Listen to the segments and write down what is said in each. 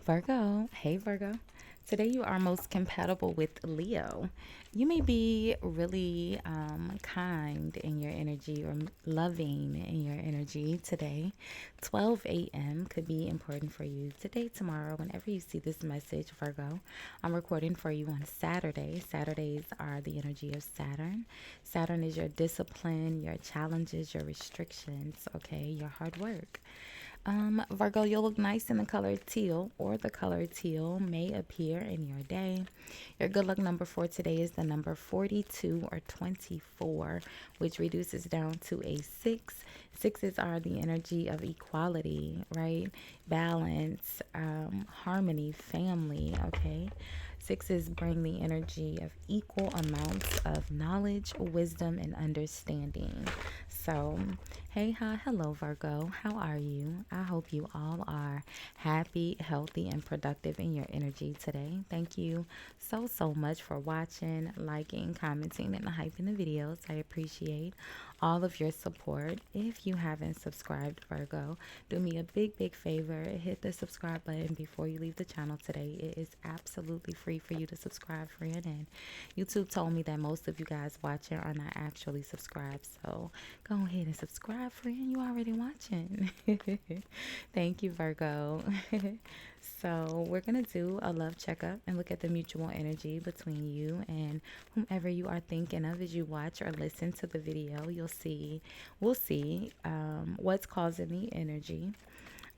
Virgo, hey Virgo. Today you are most compatible with Leo. You may be really kind in your energy or loving in your energy today. 12 a.m. could be important for you today, tomorrow, whenever you see this message, Virgo. I'm recording for you on Saturday. Saturdays are the energy of Saturn. Saturn is your discipline, your challenges, your restrictions, okay, your hard work. Virgo, you'll look nice in the color teal, or the color teal may appear in your day. Your good luck number for today is the number 42 or 24, which reduces down to a 6. Sixes are the energy of equality, right? Balance, harmony, family, okay? Sixes bring the energy of equal amounts of knowledge, wisdom, and understanding. So, hey, hi, hello, Virgo. How are you? I hope you all are happy, healthy, and productive in your energy today. Thank you so much for watching, liking, commenting, and hyping the videos. I appreciate all of your support. If you haven't subscribed, Virgo, do me a big favor. Hit the subscribe button before you leave the channel today. It is absolutely free for you to subscribe, friend. And YouTube told me that most of you guys watching are not actually subscribed. So go ahead and subscribe, friend. You already watching. Thank you, Virgo. So we're going to do a love checkup and look at the mutual energy between you and whomever you are thinking of as you watch or listen to the video. We'll see what's causing the energy.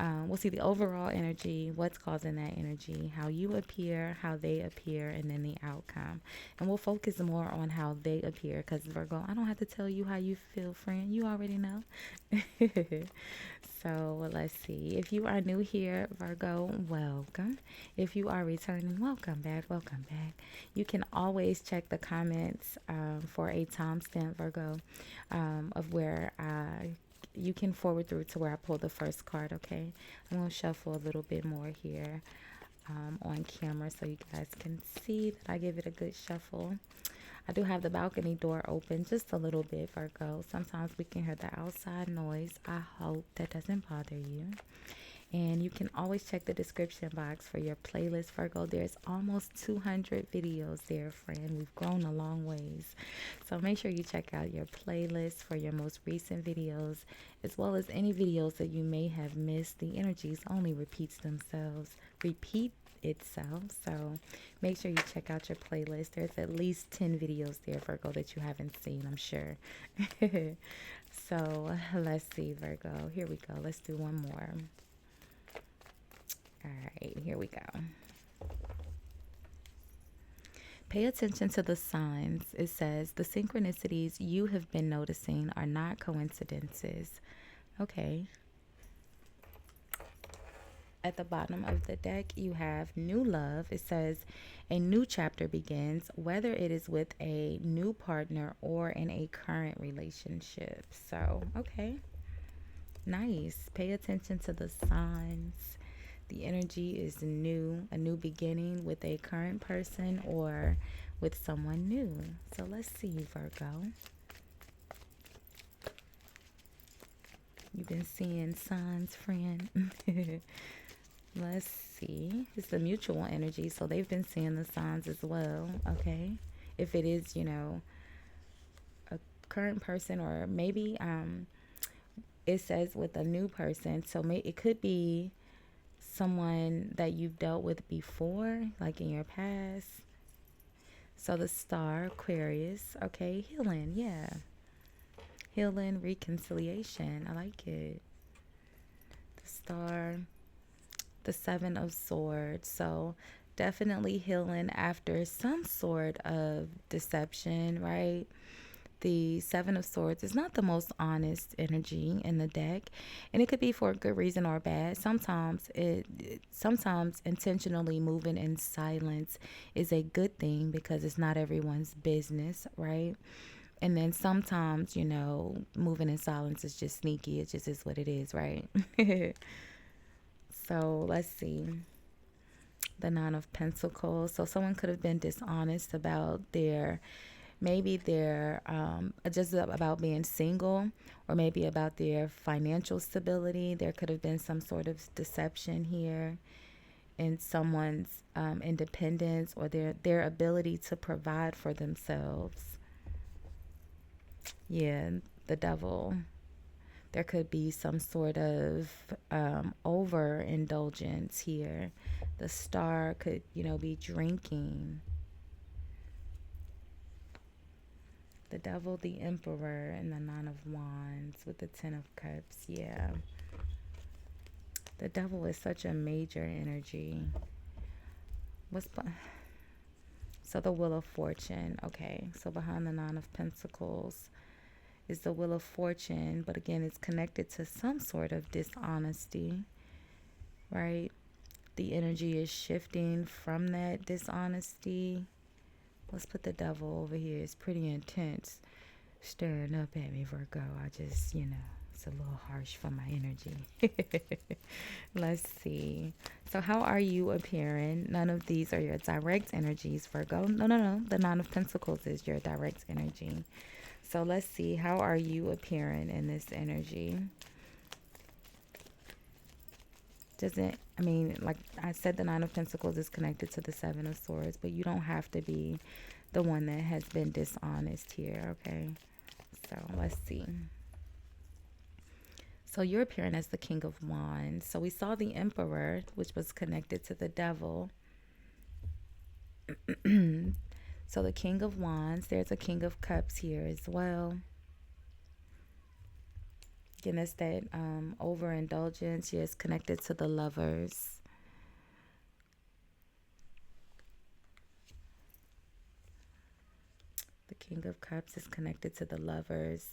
We'll see the overall energy, what's causing that energy, how you appear, how they appear, and then the outcome. And we'll focus more on how they appear because, Virgo, I don't have to tell you how you feel, friend. You already know. So let's see. If you are new here, Virgo, welcome. If you are returning, welcome back. Welcome back. You can always check the comments for a timestamp, Virgo, of where you can forward through to where I pulled the first card, okay? I'm going to shuffle a little bit more here on camera so you guys can see that I give it a good shuffle. I do have the balcony door open just a little bit, Virgo. Sometimes we can hear the outside noise. I hope that doesn't bother you. And you can always check the description box for your playlist, Virgo. There's almost 200 videos there, friend. We've grown a long ways. So make sure you check out your playlist for your most recent videos, as well as any videos that you may have missed. The energies only repeat itself. So make sure you check out your playlist. There's at least 10 videos there, Virgo, that you haven't seen, I'm sure. So let's see, Virgo. Here we go. Let's do one more. All right, here we go. Pay attention to the signs. It says the synchronicities you have been noticing are not coincidences. Okay. At the bottom of the deck, you have new love. It says a new chapter begins, whether it is with a new partner or in a current relationship. So, okay. Nice. Pay attention to the signs. The energy is new, a new beginning with a current person or with someone new. So let's see, Virgo. You've been seeing signs, friend. Let's see. It's the mutual energy, so they've been seeing the signs as well, okay? If it is, a current person or maybe it says with a new person, so it could be someone that you've dealt with before, like in your past. So the star, Aquarius, okay, healing, yeah. Healing, reconciliation, I like it. The star, the Seven of Swords, so definitely healing after some sort of deception, right? The Seven of Swords is not the most honest energy in the deck, and it could be for a good reason or bad. Sometimes intentionally moving in silence is a good thing because it's not everyone's business, right? And then sometimes, moving in silence is just sneaky. It just is what it is, right? So let's see. The Nine of Pentacles. So someone could have been dishonest about maybe they're just about being single, or maybe about their financial stability. There could have been some sort of deception here. in someone's independence or their ability to provide for themselves. Yeah, the devil. There could be some sort of overindulgence here. The star could, be drinking. The devil, the emperor, and the nine of wands with the 10 of cups. Yeah. The devil is such a major energy. What's so the wheel of fortune. Okay. So behind the nine of pentacles is the wheel of fortune, but again, it's connected to some sort of dishonesty, right? The energy is shifting from that dishonesty. Let's put the devil over here. It's pretty intense. Stirring up at me, Virgo. I just, it's a little harsh for my energy. Let's see. So how are you appearing? None of these are your direct energies, Virgo. No. The Nine of Pentacles is your direct energy. So let's see. How are you appearing in this energy? Like I said, the Nine of Pentacles is connected to the Seven of Swords, but you don't have to be the one that has been dishonest here, okay? So let's see. So you're appearing as the King of Wands. So we saw the Emperor, which was connected to the devil. So the King of Wands, there's a King of Cups here as well. Again, that's that overindulgence. Yes, connected to the Lovers. The King of Cups is connected to the Lovers.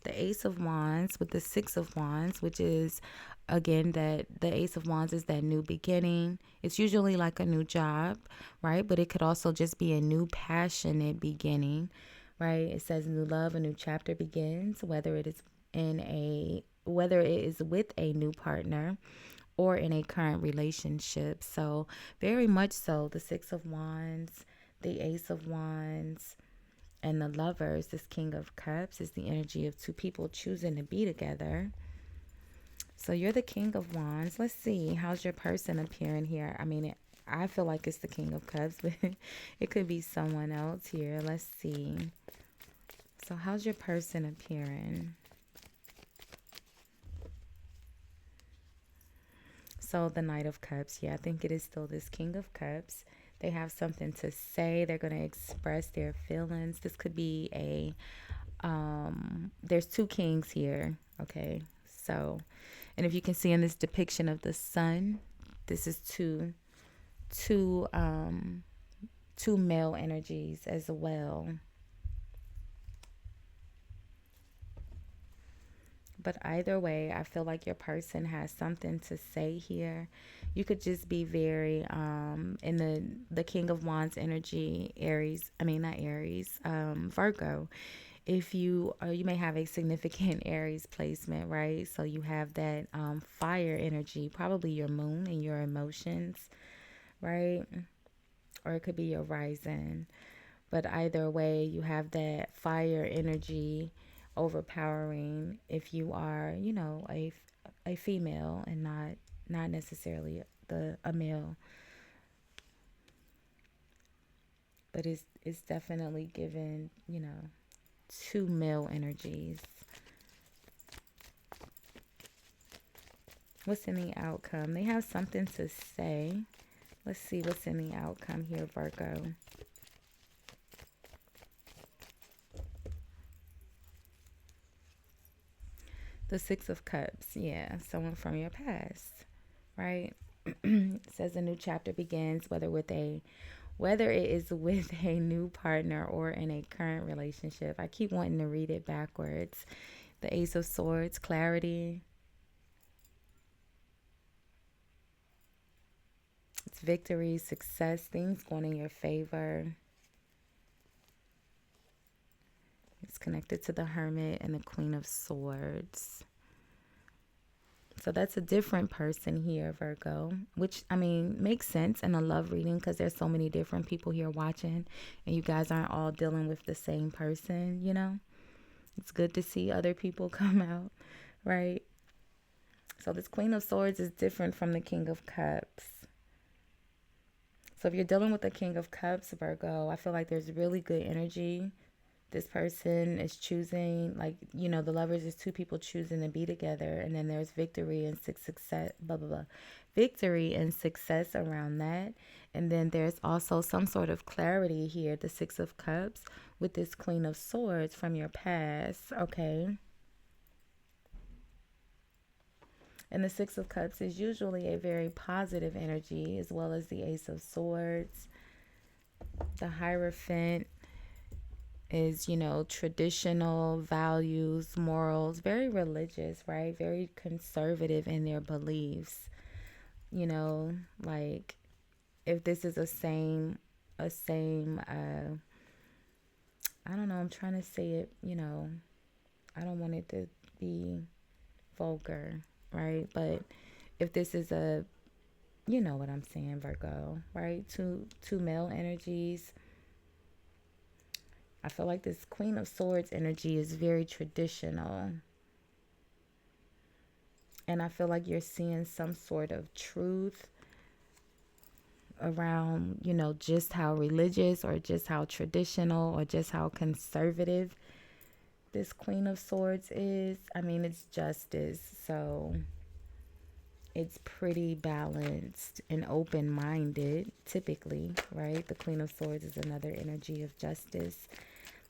The Ace of Wands with the Six of Wands, which is, again, that the Ace of Wands is that new beginning. It's usually like a new job, right? But it could also just be a new passionate beginning, right? It says new love, a new chapter begins, whether it is with a new partner or in a current relationship. So very much so, the Six of Wands, the Ace of Wands, and the Lovers, this King of Cups, is the energy of two people choosing to be together. So you're the King of Wands. Let's see, how's your person appearing here? I feel like it's the King of Cups, but it could be someone else here. Let's see. So how's your person appearing? So the Knight of Cups, yeah, I think it is still this King of Cups. They have something to say. They're going to express their feelings. This could be there's two kings here, okay? So, and if you can see in this depiction of the sun, this is two male energies as well. But either way, I feel like your person has something to say here. You could just be very in the King of Wands energy, Virgo. If you may have a significant Aries placement, right? So you have that fire energy, probably your moon and your emotions, right? Or it could be your rising. But either way, you have that fire energy overpowering if you are, a female and not necessarily a male. But it's definitely given, two male energies. What's in the outcome? They have something to say. Let's see what's in the outcome here, Virgo. The Six of Cups. Yeah, someone from your past, right? It says a new chapter begins, whether it is with a new partner or in a current relationship. I keep wanting to read it backwards. The Ace of Swords, clarity. It's victory, success, things going in your favor. It's connected to the Hermit and the Queen of Swords. So that's a different person here, Virgo, which, makes sense in a love reading because there's so many different people here watching and you guys aren't all dealing with the same person, It's good to see other people come out, right? So this Queen of Swords is different from the King of Cups. So if you're dealing with the King of Cups, Virgo, I feel like there's really good energy. This person is choosing, like, the lovers is two people choosing to be together, and then there's victory and success, blah blah blah, victory and success around that. And then there's also some sort of clarity here, the Six of Cups with this Queen of Swords from your past. Okay. And the Six of Cups is usually a very positive energy, as well as the Ace of Swords. The Hierophant is, traditional values, morals, very religious, right? Very conservative in their beliefs. Like, if this is a same, I don't know, I'm trying to say it, I don't want it to be vulgar, right? But if this is you know what I'm saying, Virgo, right? Two male energies. I feel like this Queen of Swords energy is very traditional. And I feel like you're seeing some sort of truth around, just how religious or just how traditional or just how conservative this Queen of Swords is. I mean, it's justice, so it's pretty balanced and open-minded, typically, right? The Queen of Swords is another energy of justice.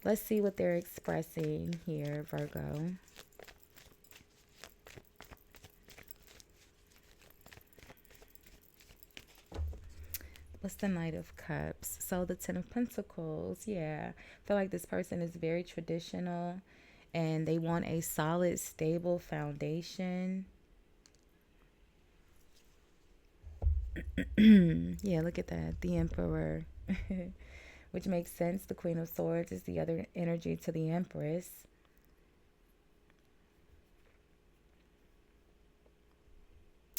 Let's see what they're expressing here, Virgo. What's the Knight of Cups? So the Ten of Pentacles, yeah. I feel like this person is very traditional and they want a solid, stable foundation. Yeah, look at that. The Emperor. Which makes sense. The Queen of Swords is the other energy to the Empress.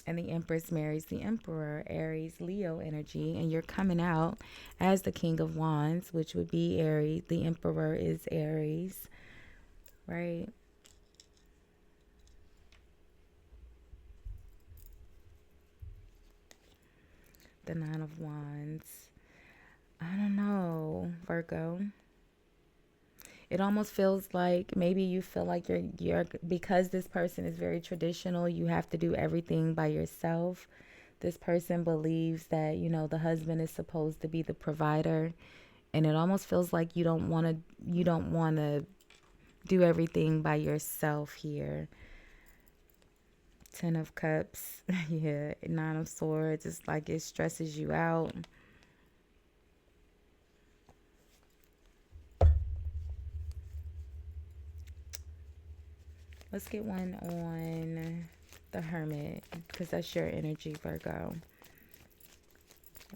And the Empress marries the Emperor, Aries, Leo energy. And you're coming out as the King of Wands, which would be Aries. The Emperor is Aries, right? The Nine of Wands. I don't know, Virgo. It almost feels like maybe you feel like you're because this person is very traditional, you have to do everything by yourself. This person believes that, the husband is supposed to be the provider, and it almost feels like you don't want to do everything by yourself here. Ten of Cups. Yeah, Nine of Swords. It's like it stresses you out. Let's get one on the Hermit, because that's your energy, Virgo.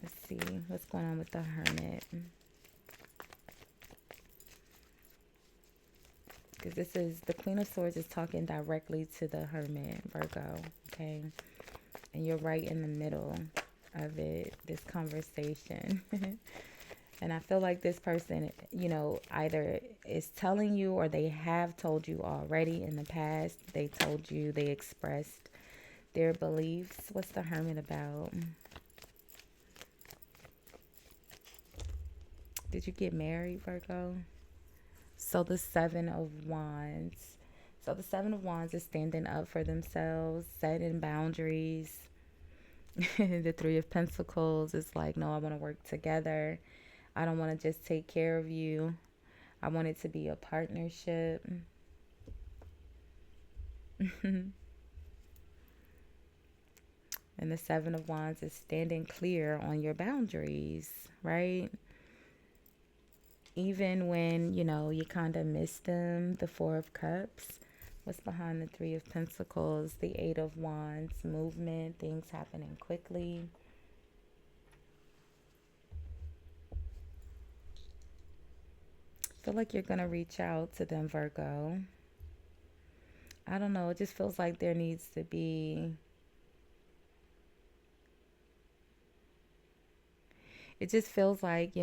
Let's see what's going on with the Hermit. Because this is the Queen of Swords is talking directly to the Hermit, Virgo. Okay. And you're right in the middle of it, this conversation. And I feel like this person, either is telling you or they have told you already in the past. They told you, they expressed their beliefs. What's the Hermit about? Did you get married, Virgo? So the Seven of Wands. So the Seven of Wands is standing up for themselves, setting boundaries. The Three of Pentacles is like, no, I want to work together. I don't want to just take care of you. I want it to be a partnership. And the Seven of Wands is standing clear on your boundaries, right? Even when, you kind of miss them. The Four of Cups. What's behind the Three of Pentacles? The Eight of Wands. Movement. Things happening quickly. Feel like you're going to reach out to them, Virgo. I don't know. It just feels like there needs to be... It just feels like,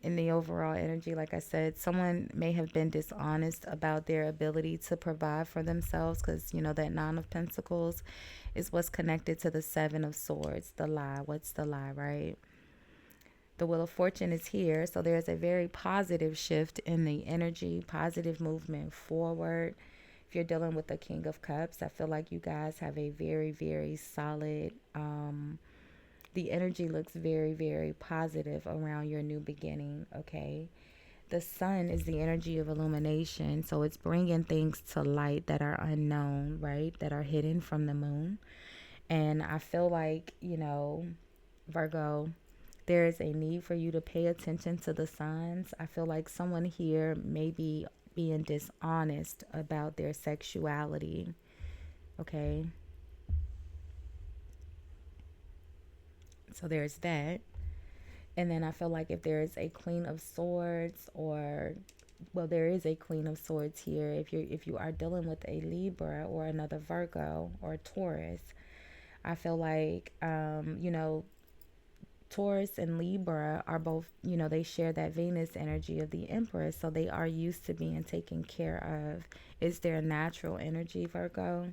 in the overall energy, like I said, someone may have been dishonest about their ability to provide for themselves because, that Nine of Pentacles is what's connected to the Seven of Swords, the lie. What's the lie, right? The Wheel of Fortune is here. So there's a very positive shift in the energy, positive movement forward. If you're dealing with the King of Cups, I feel like you guys have a very, very solid, the energy looks very, very positive around your new beginning, okay? The sun is the energy of illumination, so it's bringing things to light that are unknown, right? That are hidden from the moon. And I feel like, Virgo, there is a need for you to pay attention to the signs. I feel like someone here may be being dishonest about their sexuality, okay? So there's that. And then I feel like if there is a Queen of Swords, or well, there is a Queen of Swords here. If you are dealing with a Libra or another Virgo or Taurus, I feel like Taurus and Libra are both, they share that Venus energy of the Empress, so they are used to being taken care of. Is their natural energy, Virgo.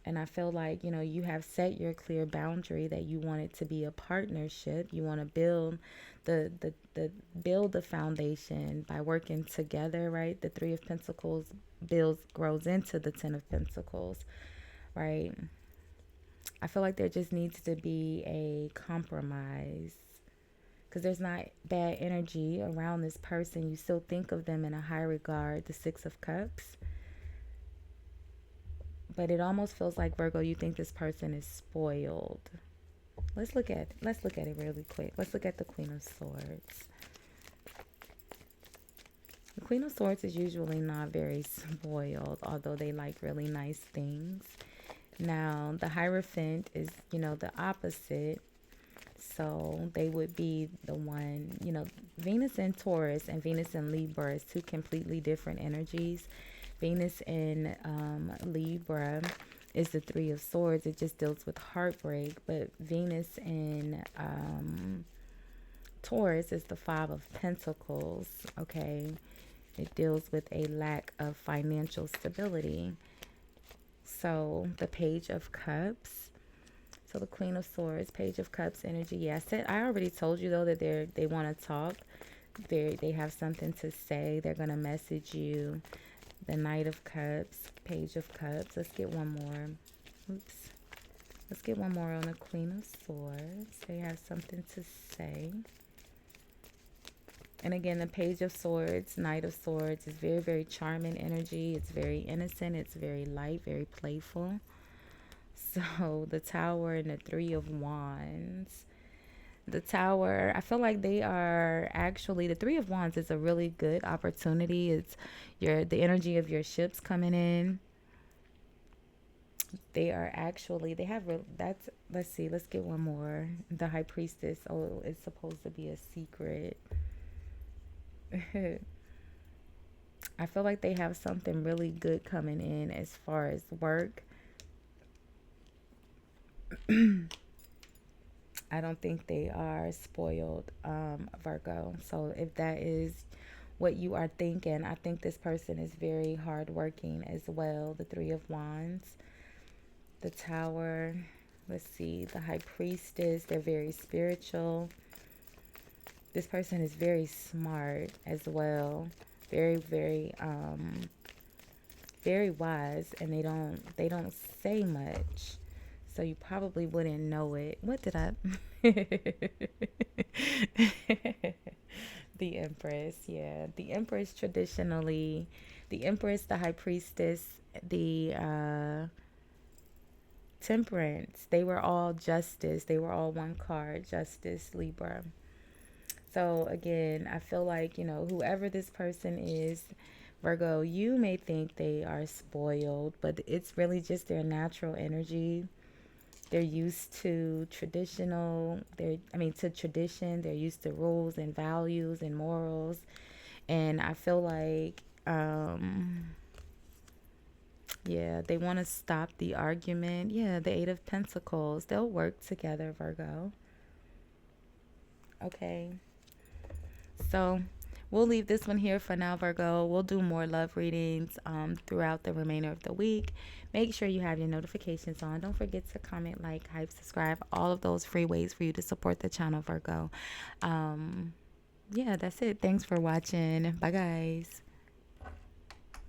And I feel like, you have set your clear boundary that you want it to be a partnership. You want to build the foundation by working together, right? The Three of Pentacles grows into the Ten of Pentacles, right? I feel like there just needs to be a compromise because there's not bad energy around this person. You still think of them in a high regard, the Six of Cups. But it almost feels like, Virgo, you think this person is spoiled. Let's look at it really quick. Let's look at the Queen of Swords. The Queen of Swords is usually not very spoiled, although they like really nice things. Now, the Hierophant is, the opposite. So they would be the one, Venus in Taurus and Venus in Libra is two completely different energies. Venus in Libra is the Three of Swords. It just deals with heartbreak. But Venus in Taurus is the Five of Pentacles, okay? It deals with a lack of financial stability. So the Page of Cups. So the Queen of Swords, Page of Cups energy. Yeah, I already told you though that they want to talk. They have something to say. They're gonna message you. The Knight of Cups, Page of Cups. Let's get one more. Oops. Let's get one more on the Queen of Swords. They have something to say. And again, the Page of Swords, Knight of Swords is very, very charming energy. It's very innocent. It's very light, very playful. So the Tower and the Three of Wands. The Tower, I feel like they are actually, the Three of Wands is a really good opportunity. It's the energy of your ships coming in. They are actually, they have, that's, let's see, let's get one more. The High Priestess, oh, it's supposed to be a secret. I feel like they have something really good coming in as far as work. I don't think they are spoiled, Virgo. So if that is what you are thinking, I think this person is very hardworking as well. The Three of Wands, the Tower, let's see, the High Priestess, they're very spiritual. This person is very smart as well. Very, very, very wise, and they don't say much. So you probably wouldn't know it. What did I? The Empress, yeah. The Empress traditionally, the Empress, the High Priestess, the Temperance, they were all justice. They were all one card, Justice, Libra. So again, I feel like, whoever this person is, Virgo, you may think they are spoiled, but it's really just their natural energy. They're used to to tradition. They're used to rules and values and morals. And I feel like, yeah, they want to stop the argument. Yeah, the Eight of Pentacles. They'll work together, Virgo. Okay. So we'll leave this one here for now, Virgo. We'll do more love readings throughout the remainder of the week. Make sure you have your notifications on. Don't forget to comment, like, hype, subscribe. All of those free ways for you to support the channel, Virgo. Yeah, that's it. Thanks for watching. Bye, guys.